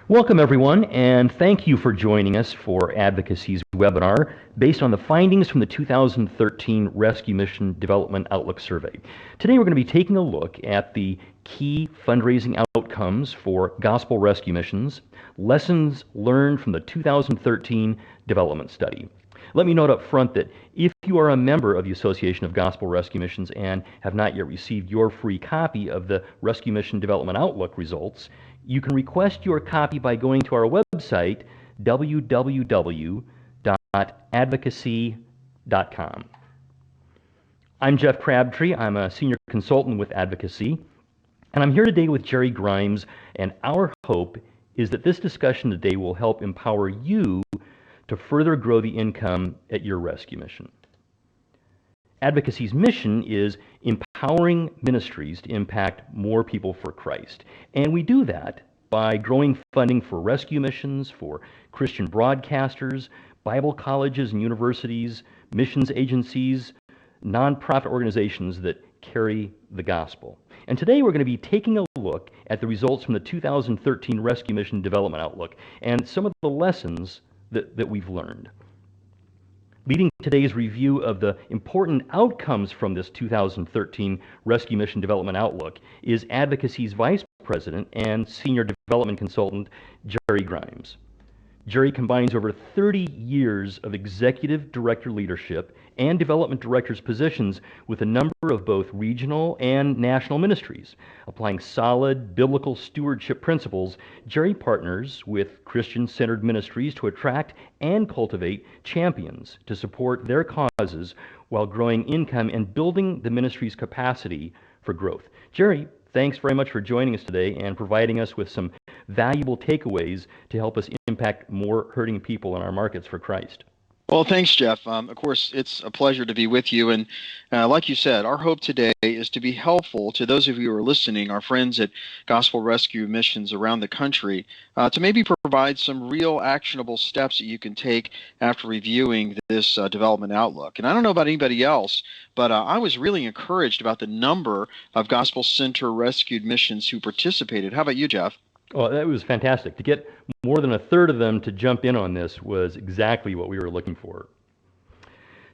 Welcome, everyone, and thank you for joining us for Advocacy's webinar based on the findings from the 2013 Rescue Mission Development Outlook Survey. Today, we're going to be taking a look at the key fundraising outcomes for gospel rescue missions, lessons learned from the 2013 development study. Let me note up front that if you are a member of the Association of Gospel Rescue Missions and have not yet received your free copy of the Rescue Mission Development Outlook results, you can request your copy by going to our website, www.advocacy.com. I'm Jeff Crabtree. I'm a senior consultant with Advocacy, and I'm here today with Jerry Grimes, and our hope is that this discussion today will help empower you to further grow the income at your rescue mission. Advocacy's mission is empowering ministries to impact more people for Christ. And we do that by growing funding for rescue missions, for Christian broadcasters, Bible colleges and universities, missions agencies, nonprofit organizations that carry the gospel. And today we're going to be taking a look at the results from the 2013 Rescue Mission Development Outlook and some of the lessons that we've learned. Leading today's review of the important outcomes from this 2013 Rescue Mission Development Outlook is Advocacy's Vice President and Senior Development Consultant, Jerry Grimes. Jerry combines over 30 years of executive director leadership and development director's positions with a number of both regional and national ministries. Applying solid biblical stewardship principles, Jerry partners with Christian-centered ministries to attract and cultivate champions to support their causes while growing income and building the ministry's capacity for growth. Jerry, thanks very much for joining us today and providing us with some valuable takeaways to help us impact more hurting people in our markets for Christ. Well, thanks, Jeff. Of course, it's a pleasure to be with you. And like you said, our hope today is to be helpful to those of you who are listening, our friends at Gospel Rescue Missions around the country, to maybe provide some real actionable steps that you can take after reviewing this development outlook. And I don't know about anybody else, but I was really encouraged about the number of Gospel Center rescued missions who participated. How about you, Jeff? Well, that was fantastic. To get more than a third of them to jump in on this was exactly what we were looking for.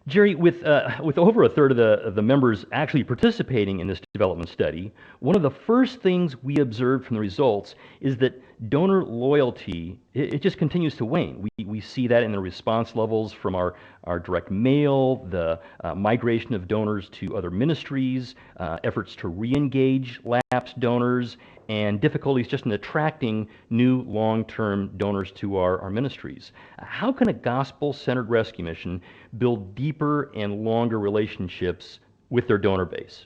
Jerry, with over a third of the members actually participating in this development study, one of the first things we observed from the results is that donor loyalty, it just continues to wane. We see that in the response levels from our direct mail, the migration of donors to other ministries, efforts to re-engage lapsed donors, and difficulties just in attracting new long-term donors to our ministries. How can a gospel-centered rescue mission build deeper and longer relationships with their donor base?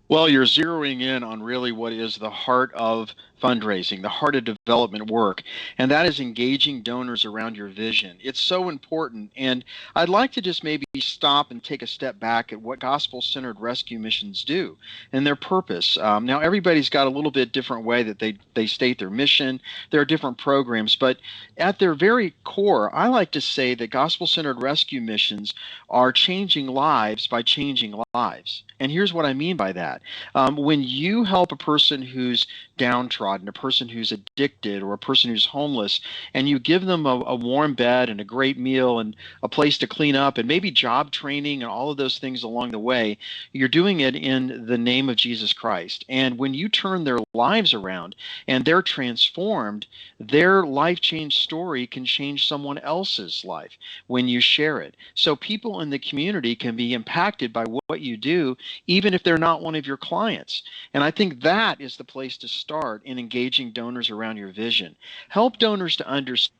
Well, you're zeroing in on really what is the heart of fundraising, the heart of development work, and that is engaging donors around your vision. It's so important, and I'd like to just maybe stop and take a step back at what gospel-centered rescue missions do and their purpose. Now, everybody's got a little bit different way that they state their mission. There are different programs, but at their very core, I like to say that gospel-centered rescue missions are changing lives by changing lives. And here's what I mean by that. When you help a person who's downtrodden, a person who's addicted, or a person who's homeless, and you give them a warm bed and a great meal and a place to clean up and maybe job training and all of those things along the way, you're doing it in the name of Jesus Christ. And when you turn their lives around and they're transformed, their life change story can change someone else's life when you share it. So people in the community can be impacted by what you do, even if they're not one of your clients. And I think that is the place to start in engaging donors around your vision. Help donors to understand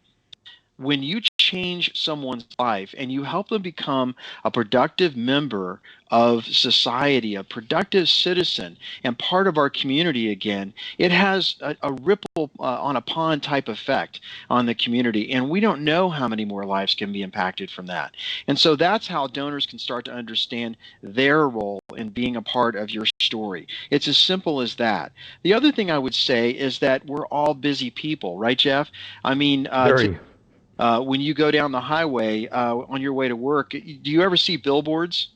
when you change someone's life and you help them become a productive member of society, a productive citizen, and part of our community again, it has a ripple on a pond type effect on the community. And we don't know how many more lives can be impacted from that. And so that's how donors can start to understand their role in being a part of your story. It's as simple as that. The other thing I would say is that we're all busy people, right, Jeff? I mean, when you go down the highway on your way to work, do you ever see billboards?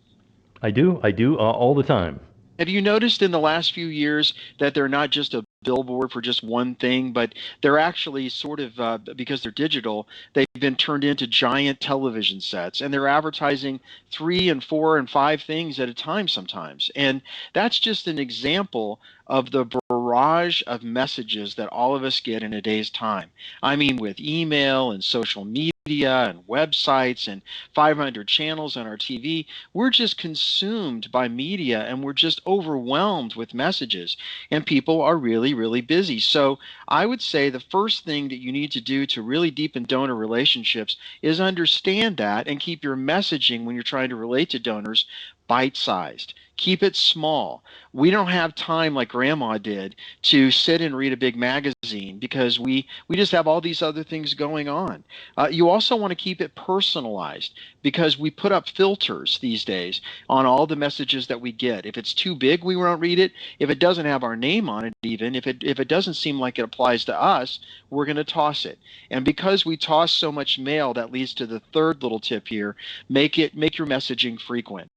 I do all the time. Have you noticed in the last few years that they're not just a billboard for just one thing, but they're actually sort of, because they're digital, they've been turned into giant television sets, and they're advertising 3 and 4 and 5 things at a time sometimes. And that's just an example of the barrage of messages that all of us get in a day's time. I mean, with email and social media and websites and 500 channels on our TV, we're just consumed by media and we're just overwhelmed with messages. And people are really, really busy. So I would say the first thing that you need to do to really deepen donor relationships is understand that and keep your messaging when you're trying to relate to donors bite-sized. Keep it small. We don't have time like Grandma did to sit and read a big magazine because we just have all these other things going on. You also want to keep it personalized because we put up filters these days on all the messages that we get. If it's too big, we won't read it. If it doesn't have our name on it, even if it doesn't seem like it applies to us, we're going to toss it. And because we toss so much mail, that leads to the third little tip here: make your messaging frequent.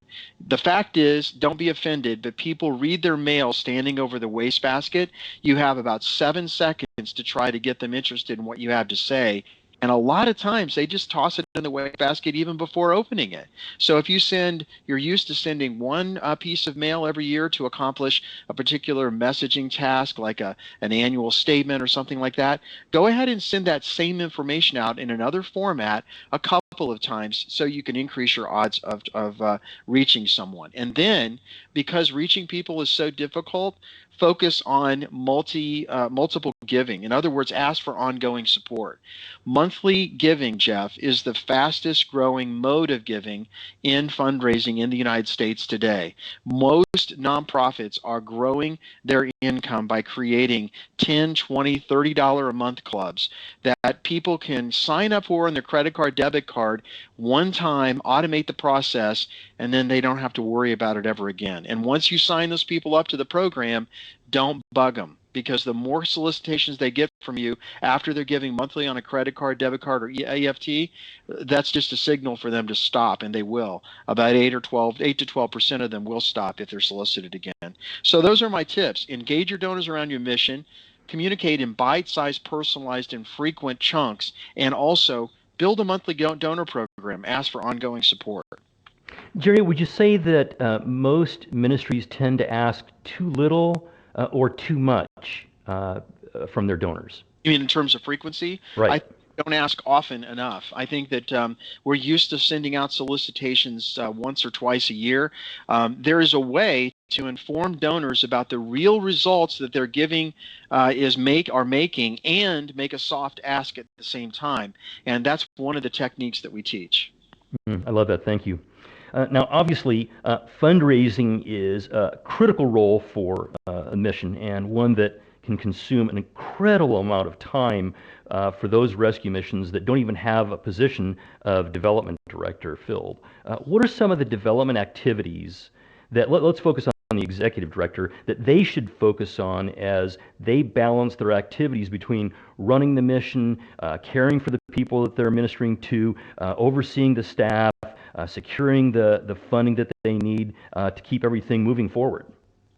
The fact is, don't be offended, but people read their mail standing over the wastebasket. You have about 7 seconds to try to get them interested in what you have to say. And a lot of times they just toss it in the wastebasket even before opening it. So if you're used to sending one piece of mail every year to accomplish a particular messaging task, like an annual statement or something like that, go ahead and send that same information out in another format a couple of times so you can increase your odds of reaching someone. And then, because reaching people is so difficult, focus on multiple giving. In other words, ask for ongoing support. Monthly giving, Jeff, is the fastest growing mode of giving in fundraising in the United States today. Most nonprofits are growing their income by creating $10, $20, $30 a month clubs that people can sign up for on their credit card, debit card, one time, automate the process, and then they don't have to worry about it ever again. And once you sign those people up to the program, don't bug them, because the more solicitations they get from you after they're giving monthly on a credit card, debit card, or EFT, that's just a signal for them to stop, and they will. About 8 to 12% of them will stop if they're solicited again. So those are my tips. Engage your donors around your mission, communicate in bite-sized, personalized, and frequent chunks, and also build a monthly donor program. Ask for ongoing support. Jerry, would you say that most ministries tend to ask too little or too much from their donors? You mean in terms of frequency? Right. I don't ask often enough. I think that we're used to sending out solicitations once or twice a year. There is a way to inform donors about the real results that their giving are making, and make a soft ask at the same time. And that's one of the techniques that we teach. I love that. Thank you. Now, obviously, fundraising is a critical role for a mission, and one that can consume an incredible amount of time for those rescue missions that don't even have a position of development director filled. What are some of the development activities that, let's focus on the executive director, that they should focus on as they balance their activities between running the mission, caring for the people that they're ministering to, overseeing the staff, securing the funding that they need to keep everything moving forward?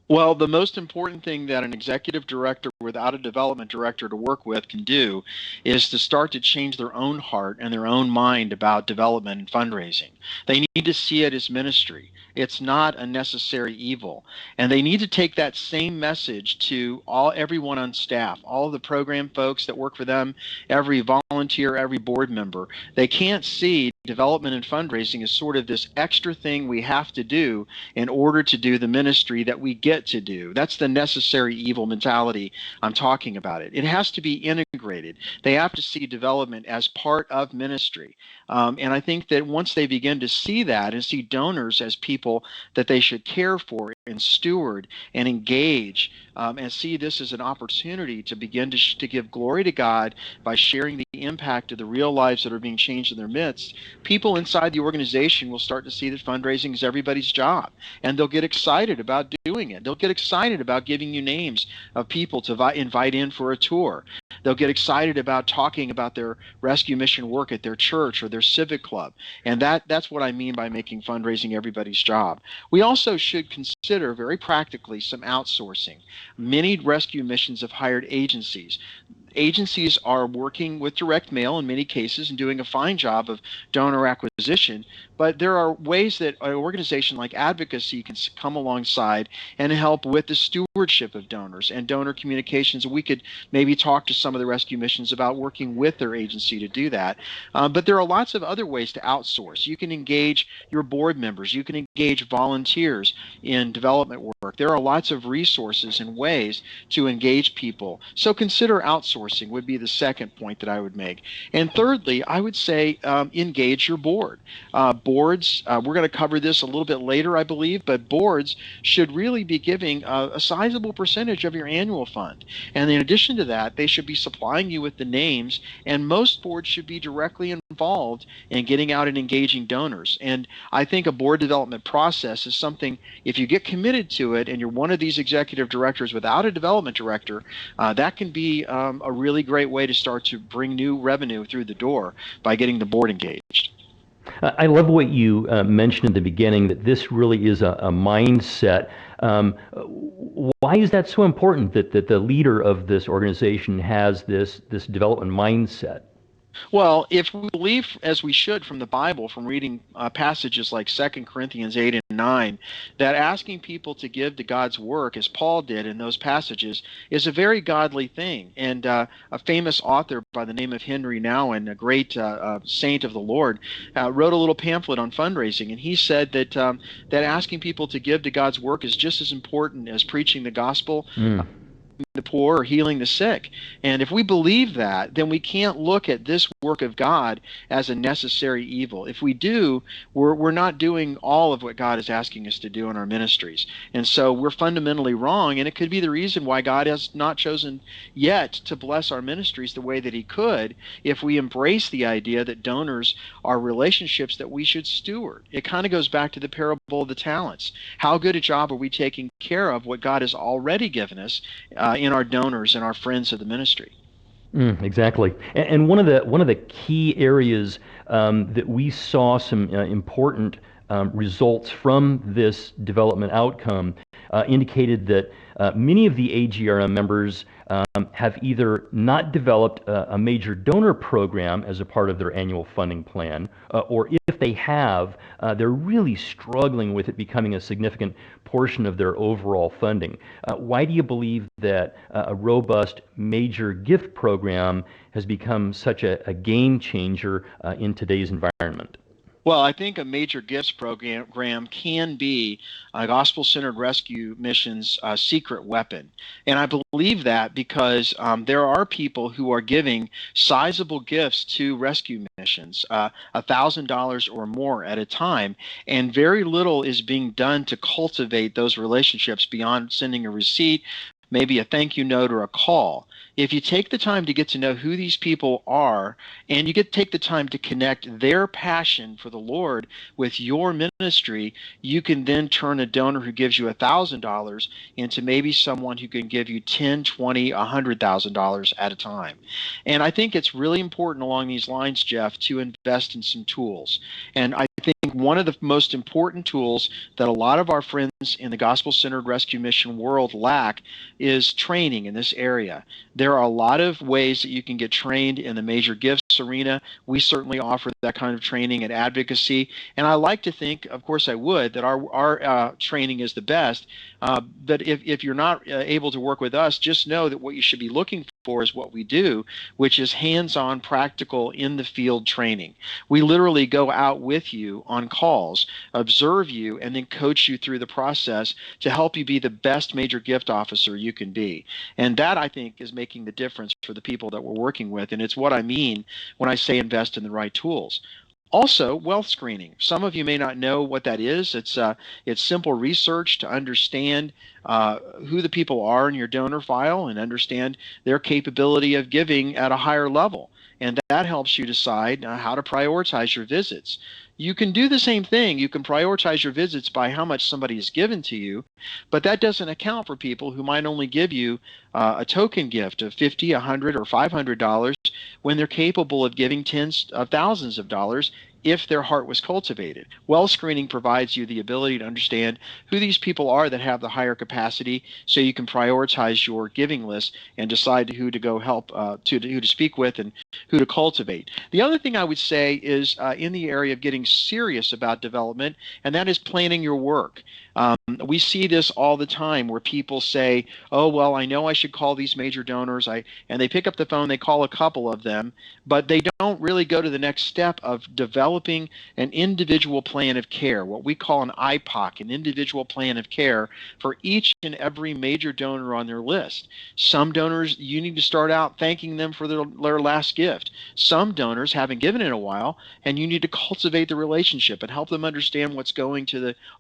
Well, the most important thing that an executive director without a development director to work with can do is to start to change their own heart and their own mind about development and fundraising. They need to see it as ministry. It's not a necessary evil. And they need to take that same message to everyone on staff, all of the program folks that work for them, every volunteer, every board member. They can't see development and fundraising as sort of this extra thing we have to do in order to do the ministry that we get to do. That's the necessary evil mentality I'm talking about. It has to be integrated. They have to see development as part of ministry. And I think that once they begin to see that and see donors as people that they should care for and steward and engage, and see this as an opportunity to begin to give glory to God by sharing the impact of the real lives that are being changed in their midst, people inside the organization will start to see that fundraising is everybody's job, and they'll get excited about doing it. They'll get excited about giving you names of people to invite in for a tour. They'll get excited about talking about their rescue mission work at their church or their civic club. And that's what I mean by making fundraising everybody's job. We also should consider consider very practically some outsourcing. Many rescue missions have hired agencies. Agencies are working with direct mail in many cases and doing a fine job of donor acquisition, but there are ways that an organization like Advocacy can come alongside and help with the stewardship of donors and donor communications. We could maybe talk to some of the rescue missions about working with their agency to do that. But there are lots of other ways to outsource. You can engage your board members. You can engage volunteers in development work. There are lots of resources and ways to engage people. So consider outsourcing would be the second point that I would make. And thirdly, I would say engage your board. Boards, we're going to cover this a little bit later, I believe, but boards should really be giving a sizable percentage of your annual fund. And in addition to that, they should be supplying you with the names, and most boards should be directly involved in getting out and engaging donors. And I think a board development process is something, if you get committed to it and you're one of these executive directors without a development director, that can be a really great way to start to bring new revenue through the door by getting the board engaged. I love what you mentioned in the beginning, that this really is a mindset. Why is that so important, that the leader of this organization has this development mindset? Well, if we believe, as we should from the Bible, from reading passages like 2 Corinthians 8 and 9, that asking people to give to God's work, as Paul did in those passages, is a very godly thing. And a famous author by the name of Henry Nouwen, a great saint of the Lord, wrote a little pamphlet on fundraising, and he said that that asking people to give to God's work is just as important as preaching the gospel. The poor or healing the sick. And if we believe that, then we can't look at this work of God as a necessary evil. If we do, we're not doing all of what God is asking us to do in our ministries. And so we're fundamentally wrong, and it could be the reason why God has not chosen yet to bless our ministries the way that he could if we embrace the idea that donors are relationships that we should steward. It kind of goes back to the parable of the talents. How good a job are we taking care of what God has already given us in our donors and our friends of the ministry? Exactly. And one of the key areas that we saw some important results from this development outcome indicated that many of the AGRM members have either not developed a major donor program as a part of their annual funding plan, or if they have, they're really struggling with it becoming a significant portion of their overall funding. Why do you believe that a robust major gift program has become such a game changer in today's environment? Well, I think a major gifts program can be a gospel-centered rescue mission's secret weapon. And I believe that because there are people who are giving sizable gifts to rescue missions, $1,000 or more at a time, and very little is being done to cultivate those relationships beyond sending a receipt, maybe a thank you note or a call. If you take the time to get to know who these people are, and you take the time to connect their passion for the Lord with your ministry, you can then turn a donor who gives you $1,000 into maybe someone who can give you $10, $20, $100,000 at a time. And I think it's really important along these lines, Jeff, to invest in some tools. And I think one of the most important tools that a lot of our friends in the gospel-centered rescue mission world lack is training in this area. There are a lot of ways that you can get trained in the major gifts arena. We certainly offer that kind of training at Advocacy, and I like to think, of course I would, that our training is the best. But if you're not able to work with us, just know that what you should be looking for is what we do, which is hands-on, practical, in-the-field training. We literally go out with you on calls, observe you, and then coach you through the process to help you be the best major gift officer you can be. And that, I think, is making the difference for the people that we're working with, and it's what I mean when I say invest in the right tools. Also, wealth screening. Some of you may not know what that is. It's simple research to understand who the people are in your donor file and understand their capability of giving at a higher level. And that helps you decide how to prioritize your visits. You can do the same thing. You can prioritize your visits by how much somebody has given to you, but that doesn't account for people who might only give you a token gift of $50, $100, or $500 when they're capable of giving tens of thousands of dollars if their heart was cultivated. Well screening provides you the ability to understand who these people are that have the higher capacity, so you can prioritize your giving list and decide who to go help, who to speak with and who to cultivate. The other thing I would say is in the area of getting serious about development, and that is planning your work. We see this all the time where people say, oh, well, I know I should call these major donors, and they pick up the phone, they call a couple of them, but they don't really go to the next step of developing an individual plan of care, what we call an IPOC, an individual plan of care for each and every major donor on their list. Some donors, you need to start out thanking them for their last gift. Some donors haven't given in a while, and you need to cultivate the relationship and help them understand what's going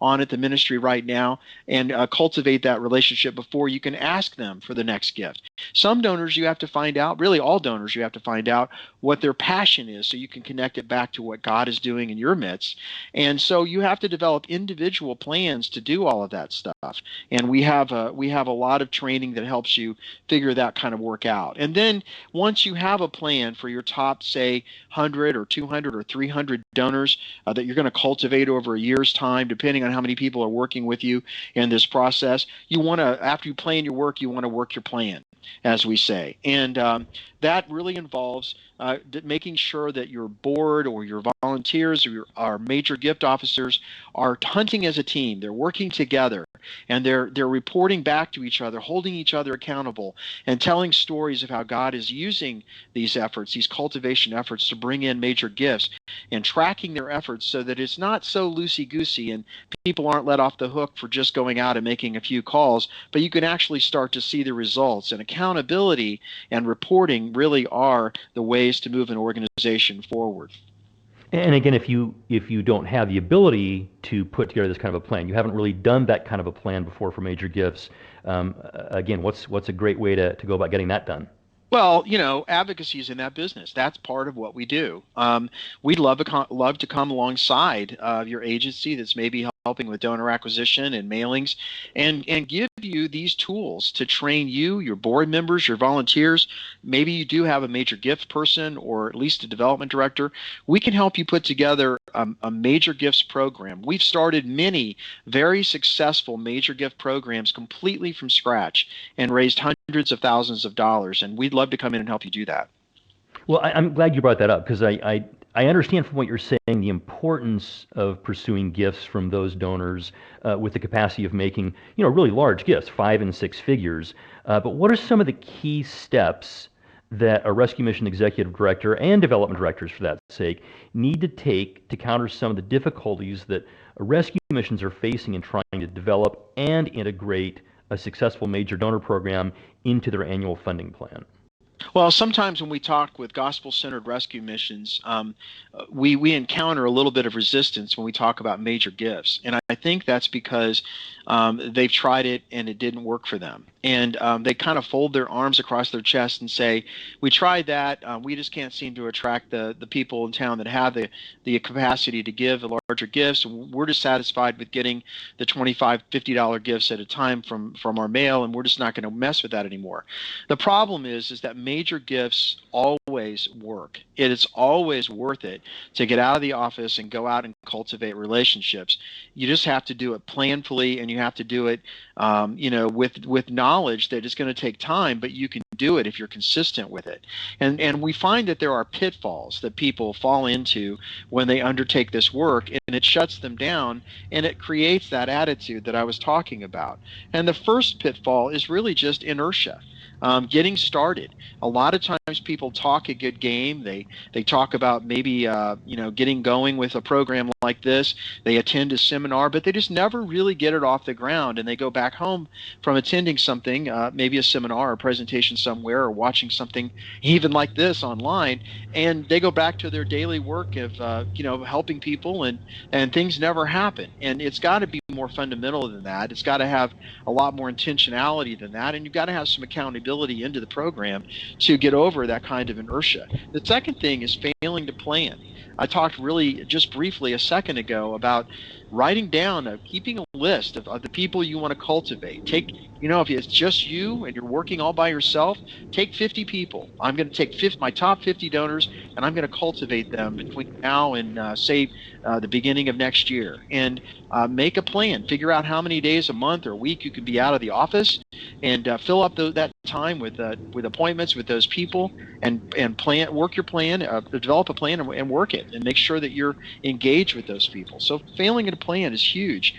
on at the ministry right now, and cultivate that relationship before you can ask them for the next gift. Some donors, you have to find out, really all donors, you have to find out what their passion is so you can connect it back to what God is doing in your midst. And so you have to develop individual plans to do all of that stuff. And we have a lot of training that helps you figure that kind of work out. And then once you have a plan for your top, say, 100 or 200 or 300 donors that you're going to cultivate over a year's time, depending on how many people are working with you in this process, you want to, after you plan your work, you want to work your plan, as we say. And that really involves making sure that your board or your volunteers or our major gift officers are hunting as a team. They're working together, and they're reporting back to each other, holding each other accountable, and telling stories of how God is using these efforts, these cultivation efforts, to bring in major gifts, and tracking their efforts so that it's not so loosey-goosey and people aren't let off the hook for just going out and making a few calls, but you can actually start to see the results. And accountability and reporting really are the ways to move an organization forward. And again, if you don't have the ability to put together this kind of a plan, you haven't really done that kind of a plan before for major gifts. Again, what's a great way to go about getting that done? Well, advocacy is in that business. That's part of what we do. We'd love to come alongside your agency that's maybe helping with donor acquisition and mailings, and give you these tools to train you, your board members, your volunteers. Maybe you do have a major gift person or at least a development director. We can help you put together a major gifts program. We've started many very successful major gift programs completely from scratch and raised hundreds of thousands of dollars, and we'd love to come in and help you do that. Well, I'm glad you brought that up, because I understand from what you're saying the importance of pursuing gifts from those donors with the capacity of making, really large gifts, 5 and 6 figures. But what are some of the key steps that a rescue mission executive director and development directors, for that sake, need to take to counter some of the difficulties that rescue missions are facing in trying to develop and integrate a successful major donor program into their annual funding plan? Well, sometimes when we talk with gospel-centered rescue missions, we encounter a little bit of resistance when we talk about major gifts, and I think that's because they've tried it and it didn't work for them, and they kind of fold their arms across their chest and say, "We tried that. We just can't seem to attract the people in town that have the capacity to give the larger gifts. We're just satisfied with getting the $25, $50 gifts at a time from our mail, and we're just not going to mess with that anymore." The problem is that major gifts always work. It is always worth it to get out of the office and go out and cultivate relationships. You just have to do it planfully, and you have to do it, with knowledge that it's going to take time, but you can do it if you're consistent with it. And we find that there are pitfalls that people fall into when they undertake this work, and it shuts them down, and it creates that attitude that I was talking about. And the first pitfall is really just inertia. Getting started. A lot of times people talk a good game. They talk about maybe getting going with a program like this. They attend a seminar, but they just never really get it off the ground. And they go back home from attending something, maybe a seminar or a presentation somewhere, or watching something even like this online, and they go back to their daily work of helping people, and things never happen. And it's got to be more fundamental than that. It's got to have a lot more intentionality than that, and you've got to have some accountability into the program to get over that kind of inertia. The second thing is failing to plan. I talked really just briefly a second ago about writing down, keeping a list of the people you want to cultivate. Take, if it's just you and you're working all by yourself, take 50 people. I'm going to take my top 50 donors, and I'm going to cultivate them between now and say the beginning of next year. And make a plan. Figure out how many days a month or a week you can be out of the office, and fill up that time with appointments with those people, and work your plan, develop a plan, and work it, and make sure that you're engaged with those people. So failing at a plan is huge.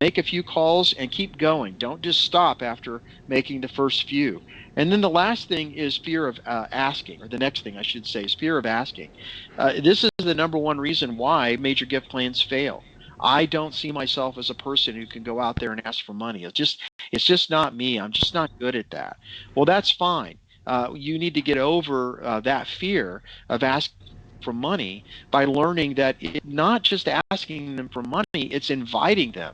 Make a few calls and keep going. Don't just stop after making the first few. And then the last thing is fear of asking, or the next thing I should say is fear of asking. This is the number one reason why major gift plans fail. I don't see myself as a person who can go out there and ask for money. It's just not me. I'm just not good at that. Well, that's fine. You need to get over that fear of asking for money by learning that it's not just asking them for money, it's inviting them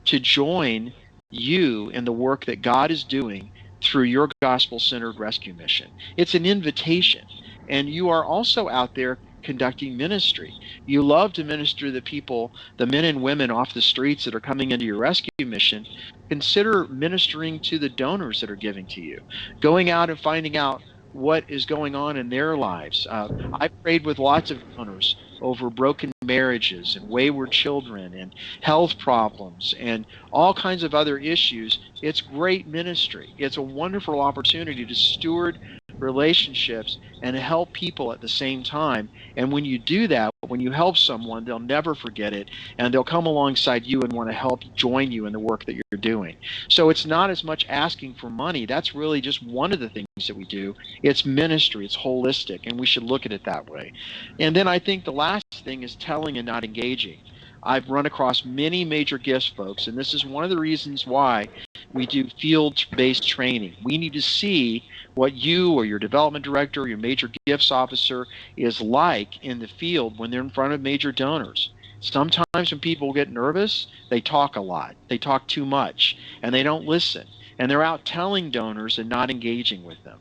to join you in the work that God is doing through your gospel-centered rescue mission. It's an invitation. And you are also out there conducting ministry. You love to minister to the people, the men and women off the streets that are coming into your rescue mission. Consider ministering to the donors that are giving to you, going out and finding out what is going on in their lives. I prayed with lots of donors over broken marriages and wayward children and health problems and all kinds of other issues. It's great ministry. It's a wonderful opportunity to steward relationships and help people at the same time. And when you do that, when you help someone, they'll never forget it, and they'll come alongside you and want to help join you in the work that you're doing. So it's not as much asking for money. That's really just one of the things that we do. It's ministry. It's holistic, and we should look at it that way. And then I think the last thing is telling and not engaging. I've run across many major gifts folks, and this is one of the reasons why we do field-based training. We need to see what you or your development director or your major gifts officer is like in the field when they're in front of major donors. Sometimes when people get nervous, they talk a lot. They talk too much, and they don't listen. And they're out telling donors and not engaging with them.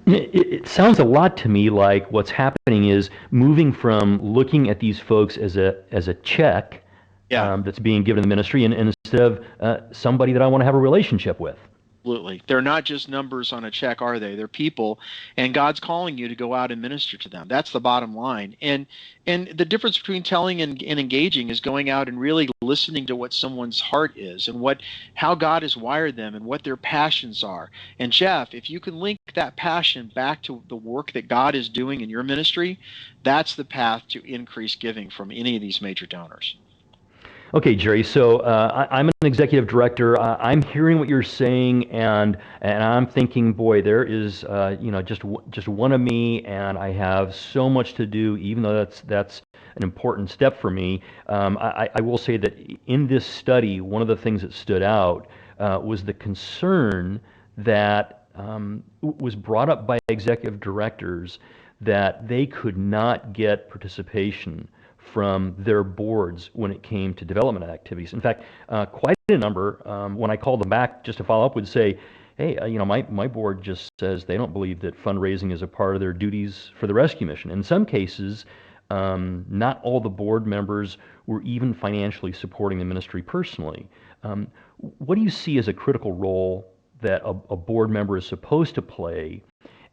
It sounds a lot to me like what's happening is moving from looking at these folks as a check that's being given to the ministry, and instead of somebody that I want to have a relationship with. Absolutely. They're not just numbers on a check, are they? They're people, and God's calling you to go out and minister to them. That's the bottom line. And the difference between telling and engaging is going out and really listening to what someone's heart is, and how God has wired them, and what their passions are. And Jeff, if you can link that passion back to the work that God is doing in your ministry, that's the path to increase giving from any of these major donors. Okay, Jerry. So I'm an executive director. I'm hearing what you're saying, and I'm thinking, boy, there is just one of me, and I have so much to do. Even though that's an important step for me, I will say that in this study, one of the things that stood out was the concern that was brought up by executive directors that they could not get participation from their boards when it came to development activities. In fact, quite a number, when I called them back just to follow up, would say, hey, my board just says they don't believe that fundraising is a part of their duties for the rescue mission. In some cases, not all the board members were even financially supporting the ministry personally. What do you see as a critical role that a board member is supposed to play?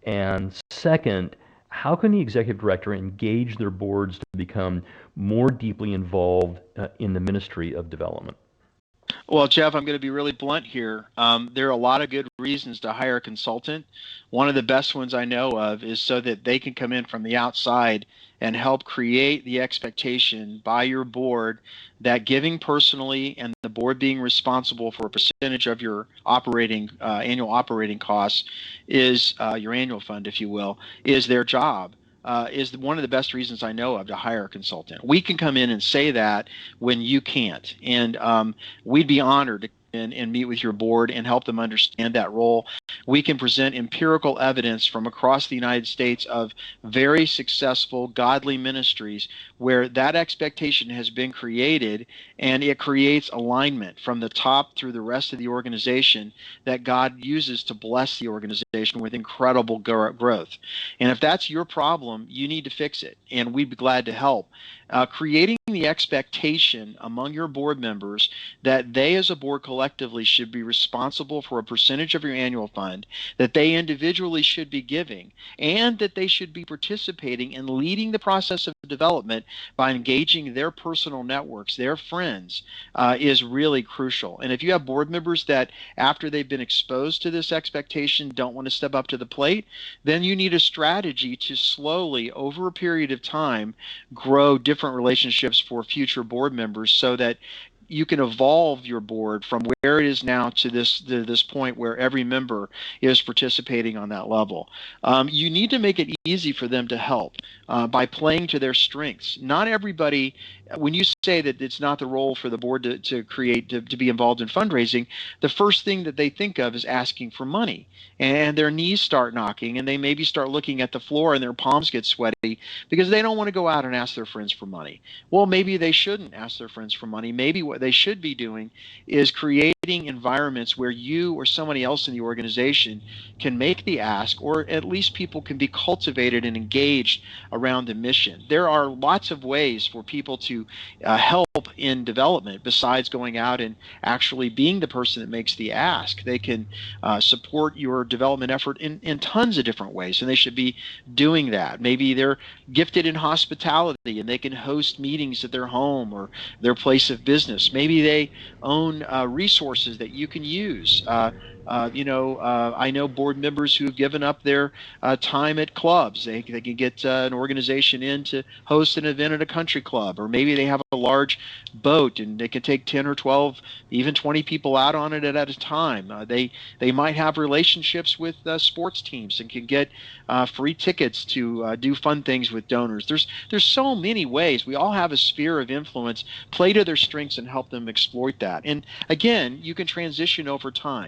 And second, how can the executive director engage their boards to become more deeply involved in the ministry of development? Well, Jeff, I'm going to be really blunt here. There are a lot of good reasons to hire a consultant. One of the best ones I know of is so that they can come in from the outside and help create the expectation by your board that giving personally and the board being responsible for a percentage of your annual operating costs is your annual fund, if you will, is their job. Is one of the best reasons I know of to hire a consultant. We can come in and say that when you can't, and we'd be honored and meet with your board and help them understand that role. We can present empirical evidence from across the United States of very successful godly ministries where that expectation has been created, and it creates alignment from the top through the rest of the organization that God uses to bless the organization with incredible growth. And if that's your problem, you need to fix it, and we'd be glad to help. Creating the expectation among your board members that they as a board collectively should be responsible for a percentage of your annual fund, that they individually should be giving, and that they should be participating in leading the process of development by engaging their personal networks, their friends, is really crucial. And if you have board members that, after they've been exposed to this expectation, don't want to step up to the plate, then you need a strategy to slowly, over a period of time, grow different relationships for future board members so that you can evolve your board from where it is now to this point where every member is participating on that level. You need to make it easy for them to help by playing to their strengths. Not everybody, when you say that it's not the role for the board to be involved in fundraising, the first thing that they think of is asking for money. And their knees start knocking, and they maybe start looking at the floor, and their palms get sweaty because they don't want to go out and ask their friends for money. Well, maybe they shouldn't ask their friends for money. Maybe what they should be doing is creating environments where you or somebody else in the organization can make the ask, or at least people can be cultivated and engaged around the mission. There are lots of ways for people to help in development besides going out and actually being the person that makes the ask. They can support your development effort in tons of different ways, and they should be doing that. Maybe they're gifted in hospitality and they can host meetings at their home or their place of business. Maybe they own resources that you can use. I know board members who have given up their time at clubs. They can get an organization in to host an event at a country club, or maybe they have a large boat and they can take 10 or 12, even 20 people out on it at a time. They might have relationships with sports teams and can get free tickets to do fun things with donors. There's so many ways. We all have a sphere of influence. Play to their strengths and help them exploit that. And again, you can transition over time.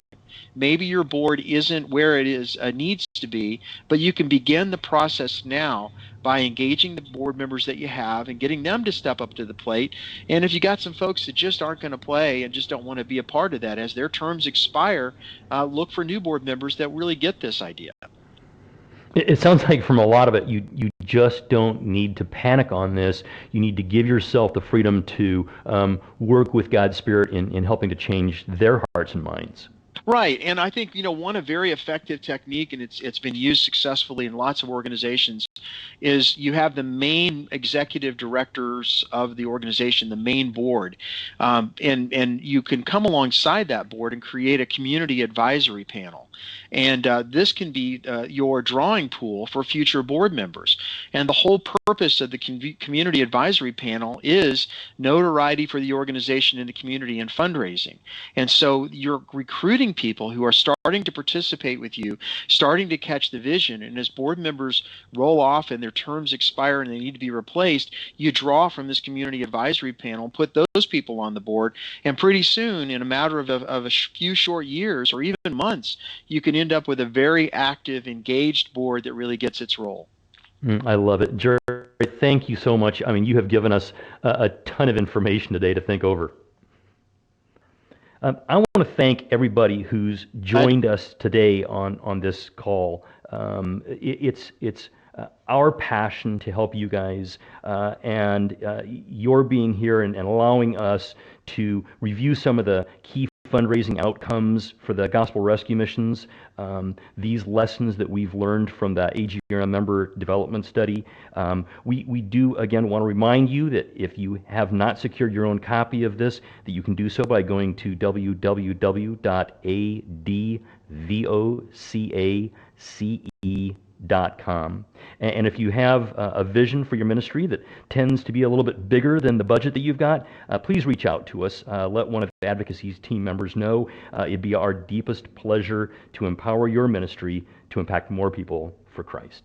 Maybe your board isn't where it needs to be, but you can begin the process now by engaging the board members that you have and getting them to step up to the plate. And if you got some folks that just aren't going to play and just don't want to be a part of that, as their terms expire, look for new board members that really get this idea. It sounds like from a lot of it, you just don't need to panic on this. You need to give yourself the freedom to work with God's Spirit in helping to change their hearts and minds. Right, and I think one a very effective technique, and it's been used successfully in lots of organizations, is you have the main executive directors of the organization, the main board, and you can come alongside that board and create a community advisory panel, and this can be your drawing pool for future board members. And the whole purpose of the community advisory panel is notoriety for the organization in the community and fundraising. And so you're recruiting people who are starting to participate with you, starting to catch the vision, and as board members roll off and their terms expire and they need to be replaced, you draw from this community advisory panel, put those people on the board, and pretty soon, in a matter of a few short years or even months, you can end up with a very active, engaged board that really gets its role. I love it. Jerry, thank you so much. I mean, you have given us a ton of information today to think over. I want to thank everybody who's joined us today on this call. It's our passion to help you guys, and your being here and allowing us to review some of the key fundraising outcomes for the Gospel Rescue Missions, these lessons that we've learned from the AGR member development study. We do, again, want to remind you that if you have not secured your own copy of this, that you can do so by going to www.advocace.com. And if you have a vision for your ministry that tends to be a little bit bigger than the budget that you've got, please reach out to us. Let one of Advocacy's team members know. It'd be our deepest pleasure to empower your ministry to impact more people for Christ.